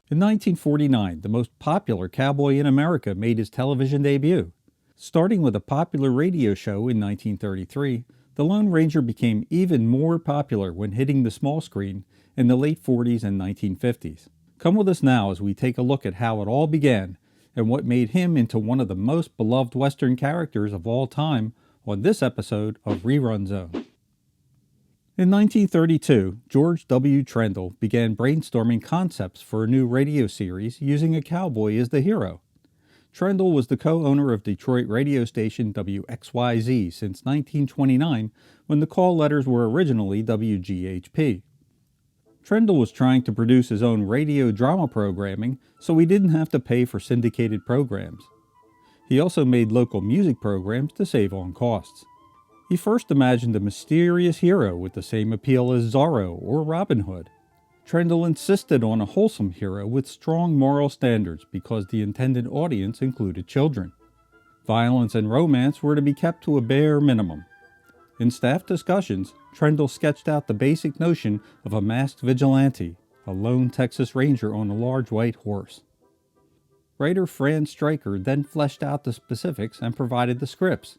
In 1949, the most popular cowboy in America made his television debut. Starting with a popular radio show in 1933, The Lone Ranger became even more popular when hitting the small screen in the late 40s and 1950s. Come with us now as we take a look at how it all began and what made him into one of the most beloved Western characters of all time on this episode of Rerun Zone. In 1932, George W. Trendle began brainstorming concepts for a new radio series using a cowboy as the hero. Trendle was the co-owner of Detroit radio station WXYZ since 1929, when the call letters were originally WGHP. Trendle was trying to produce his own radio drama programming, so he didn't have to pay for syndicated programs. He also made local music programs to save on costs. He first imagined a mysterious hero with the same appeal as Zorro or Robin Hood. Trendle insisted on a wholesome hero with strong moral standards because the intended audience included children. Violence and romance were to be kept to a bare minimum. In staff discussions, Trendle sketched out the basic notion of a masked vigilante, a lone Texas Ranger on a large white horse. Writer Fran Stryker then fleshed out the specifics and provided the scripts.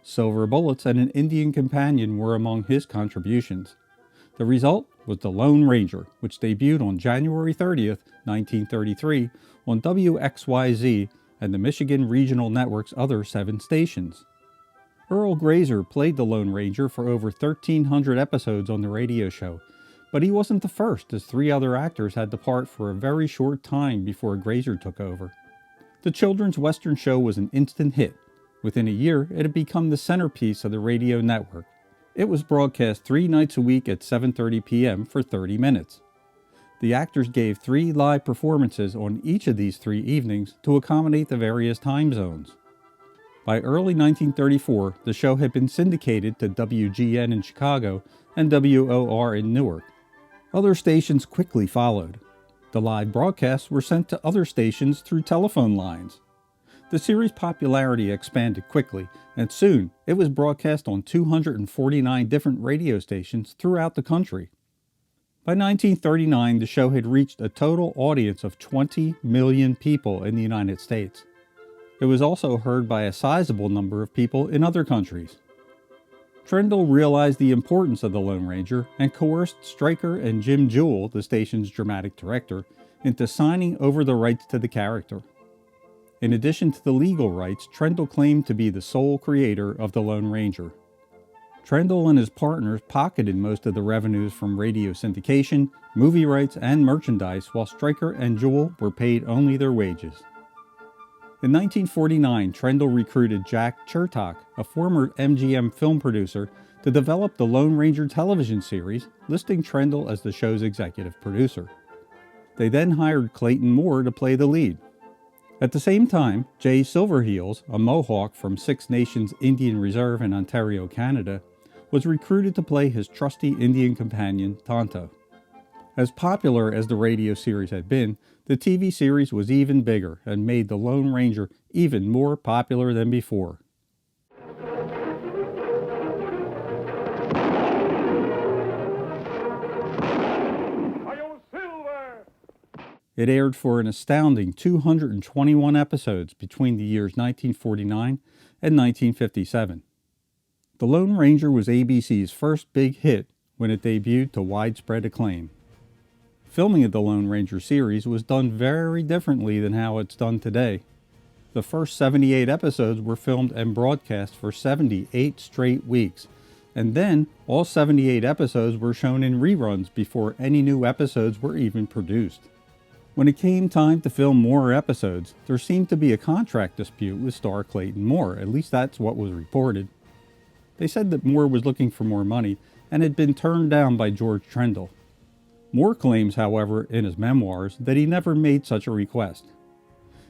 Silver bullets and an Indian companion were among his contributions. The result was The Lone Ranger, which debuted on January 30th, 1933 on WXYZ and the Michigan Regional Network's other 7 stations. Earl Grazer played the Lone Ranger for over 1,300 episodes on the radio show, but he wasn't the first, as 3 other actors had the part for a very short time before Grazer took over. The children's Western show was an instant hit. Within a year, it had become the centerpiece of the radio network. It was broadcast 3 nights a week at 7:30 p.m. for 30 minutes. The actors gave 3 live performances on each of these 3 evenings to accommodate the various time zones. By early 1934, the show had been syndicated to WGN in Chicago and WOR in Newark. Other stations quickly followed. The live broadcasts were sent to other stations through telephone lines. The series' popularity expanded quickly, and soon it was broadcast on 249 different radio stations throughout the country. By 1939, the show had reached a total audience of 20 million people in the United States. It was also heard by a sizable number of people in other countries. Trendle realized the importance of the Lone Ranger and coerced Stryker and Jim Jewell, the station's dramatic director, into signing over the rights to the character. In addition to the legal rights, Trendle claimed to be the sole creator of the Lone Ranger. Trendle and his partners pocketed most of the revenues from radio syndication, movie rights, and merchandise, while Stryker and Jewell were paid only their wages. In 1949, Trendle recruited Jack Chertok, a former MGM film producer, to develop the Lone Ranger television series, listing Trendle as the show's executive producer. They then hired Clayton Moore to play the lead. At the same time, Jay Silverheels, a Mohawk from Six Nations Indian Reserve in Ontario, Canada, was recruited to play his trusty Indian companion, Tonto. As popular as the radio series had been, the TV series was even bigger and made the Lone Ranger even more popular than before. It aired for an astounding 221 episodes between the years 1949 and 1957. The Lone Ranger was ABC's first big hit when it debuted to widespread acclaim. Filming of the Lone Ranger series was done very differently than how it's done today. The first 78 episodes were filmed and broadcast for 78 straight weeks, and then all 78 episodes were shown in reruns before any new episodes were even produced. When it came time to film more episodes, there seemed to be a contract dispute with star Clayton Moore, at least that's what was reported. They said that Moore was looking for more money and had been turned down by George Trendle. Moore claims, however, in his memoirs, that he never made such a request.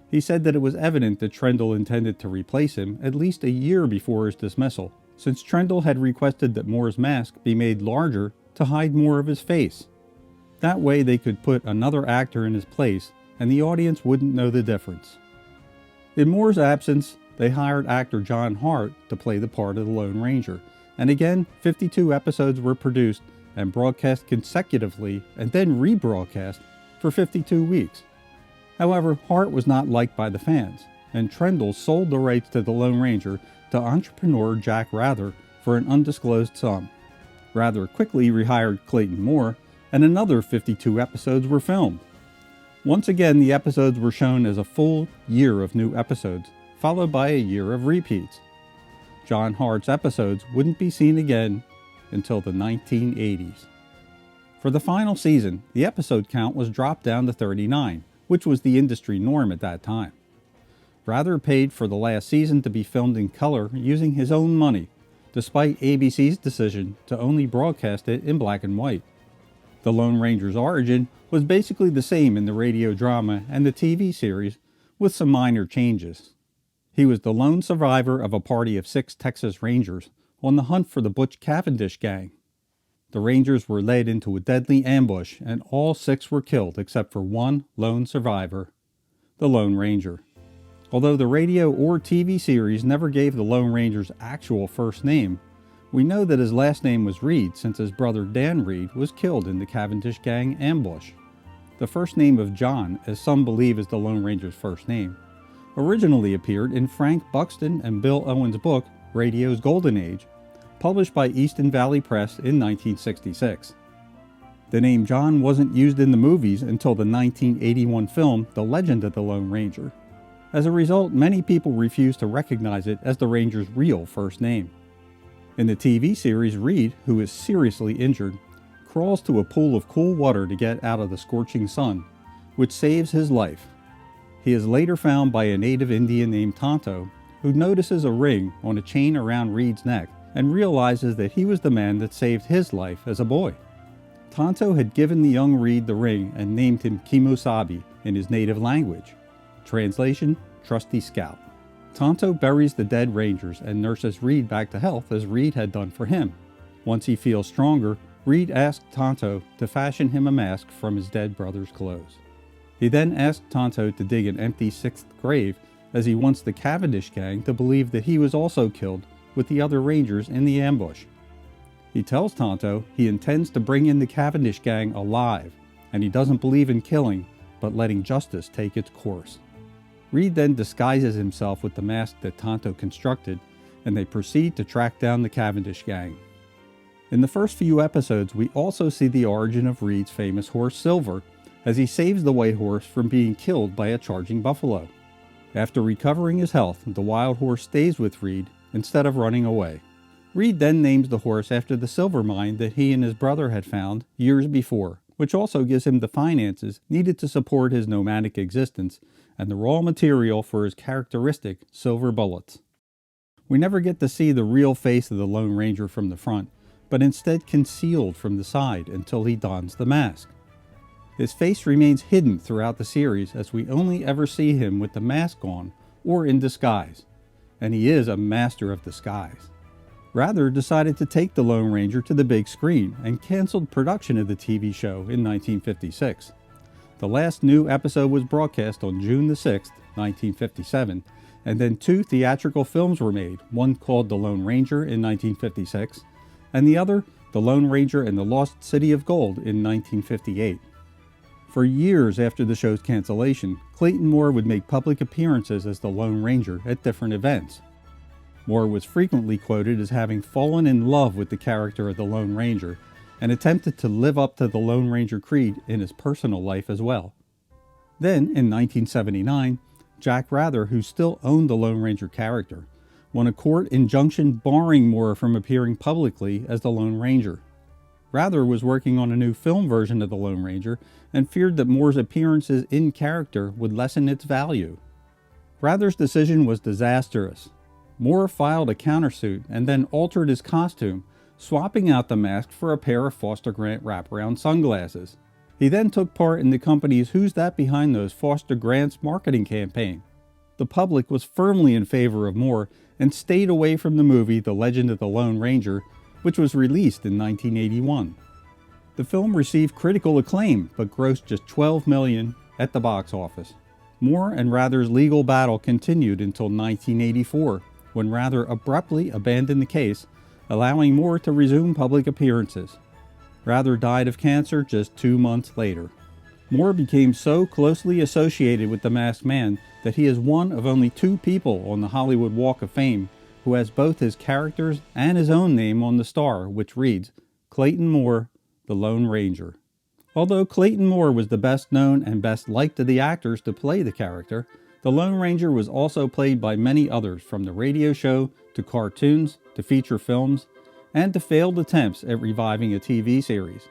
He said that it was evident that Trendle intended to replace him at least a year before his dismissal, since Trendle had requested that Moore's mask be made larger to hide more of his face. That way they could put another actor in his place and the audience wouldn't know the difference. In Moore's absence, they hired actor John Hart to play the part of the Lone Ranger, and again 52 episodes were produced and broadcast consecutively and then rebroadcast for 52 weeks. However, Hart was not liked by the fans, and Trendle sold the rights to the Lone Ranger to entrepreneur Jack Rather for an undisclosed sum. Rather quickly rehired Clayton Moore, and another 52 episodes were filmed. Once again, the episodes were shown as a full year of new episodes, followed by a year of repeats. John Hart's episodes wouldn't be seen again until the 1980s. For the final season, the episode count was dropped down to 39, which was the industry norm at that time. Rather paid for the last season to be filmed in color using his own money, despite ABC's decision to only broadcast it in black and white. The Lone Ranger's origin was basically the same in the radio drama and the TV series, with some minor changes. He was the lone survivor of a party of 6 Texas Rangers on the hunt for the Butch Cavendish gang. The Rangers were led into a deadly ambush, and all 6 were killed except for one lone survivor, the Lone Ranger. Although the radio or TV series never gave the Lone Ranger's actual first name, we know that his last name was Reed since his brother Dan Reed was killed in the Cavendish gang ambush. The first name of John, as some believe is the Lone Ranger's first name, originally appeared in Frank Buxton and Bill Owens' book, Radio's Golden Age, published by Easton Valley Press in 1966. The name John wasn't used in the movies until the 1981 film, The Legend of the Lone Ranger. As a result, many people refuse to recognize it as the Ranger's real first name. In the TV series, Reed, who is seriously injured, crawls to a pool of cool water to get out of the scorching sun, which saves his life. He is later found by a native Indian named Tonto, who notices a ring on a chain around Reed's neck and realizes that he was the man that saved his life as a boy. Tonto had given the young Reed the ring and named him Kimosabe in his native language. Translation, Trusty Scout. Tonto buries the dead Rangers and nurses Reed back to health as Reed had done for him. Once he feels stronger, Reed asks Tonto to fashion him a mask from his dead brother's clothes. He then asks Tonto to dig an empty 6th grave as he wants the Cavendish gang to believe that he was also killed with the other Rangers in the ambush. He tells Tonto he intends to bring in the Cavendish gang alive, and he doesn't believe in killing, but letting justice take its course. Reed then disguises himself with the mask that Tonto constructed, and they proceed to track down the Cavendish gang. In the first few episodes, we also see the origin of Reed's famous horse Silver, as he saves the white horse from being killed by a charging buffalo. After recovering his health, the wild horse stays with Reed instead of running away. Reed then names the horse after the silver mine that he and his brother had found years before, which also gives him the finances needed to support his nomadic existence and the raw material for his characteristic silver bullets. We never get to see the real face of the Lone Ranger from the front, but instead concealed from the side until he dons the mask. His face remains hidden throughout the series as we only ever see him with the mask on or in disguise, and he is a master of disguise. Rather decided to take the Lone Ranger to the big screen and canceled production of the TV show in 1956. The last new episode was broadcast on June the 6th, 1957, and then 2 theatrical films were made, one called The Lone Ranger in 1956, and the other, The Lone Ranger and the Lost City of Gold in 1958. For years after the show's cancellation, Clayton Moore would make public appearances as the Lone Ranger at different events. Moore was frequently quoted as having fallen in love with the character of the Lone Ranger and attempted to live up to the Lone Ranger creed in his personal life as well. Then, in 1979, Jack Rather, who still owned the Lone Ranger character, won a court injunction barring Moore from appearing publicly as the Lone Ranger. Rather was working on a new film version of the Lone Ranger and feared that Moore's appearances in character would lessen its value. Rather's decision was disastrous. Moore filed a countersuit and then altered his costume, swapping out the mask for a pair of Foster Grant wraparound sunglasses. He then took part in the company's Who's That Behind Those Foster Grants marketing campaign. The public was firmly in favor of Moore and stayed away from the movie The Legend of the Lone Ranger, which was released in 1981. The film received critical acclaim, but grossed just $12 million at the box office. Moore and Rather's legal battle continued until 1984, when Rather abruptly abandoned the case, allowing Moore to resume public appearances. Rather died of cancer just 2 months later. Moore became so closely associated with the Masked Man that he is one of only 2 people on the Hollywood Walk of Fame who has both his character's and his own name on the star, which reads, Clayton Moore, the Lone Ranger. Although Clayton Moore was the best known and best liked of the actors to play the character, the Lone Ranger was also played by many others, from the radio show to cartoons to feature films, and to failed attempts at reviving a TV series.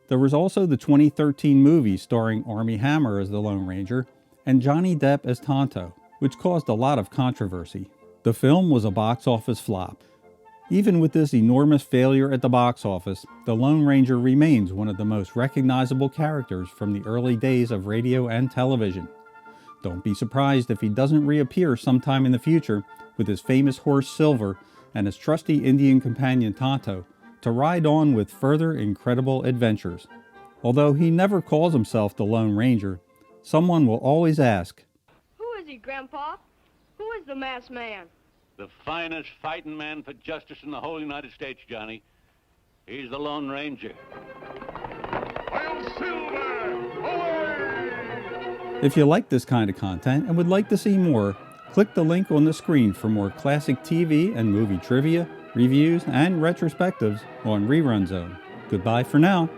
There was also the 2013 movie starring Armie Hammer as the Lone Ranger and Johnny Depp as Tonto, which caused a lot of controversy. The film was a box office flop. Even with this enormous failure at the box office, the Lone Ranger remains one of the most recognizable characters from the early days of radio and television. Don't be surprised if he doesn't reappear sometime in the future with his famous horse Silver and his trusty Indian companion Tonto to ride on with further incredible adventures. Although he never calls himself the Lone Ranger, someone will always ask, Who is he, Grandpa? Who is the Masked Man? The finest fighting man for justice in the whole United States, Johnny. He's the Lone Ranger. I'll Silver! Away! If you like this kind of content and would like to see more, click the link on the screen for more classic TV and movie trivia, reviews, and retrospectives on Rerun Zone. Goodbye for now.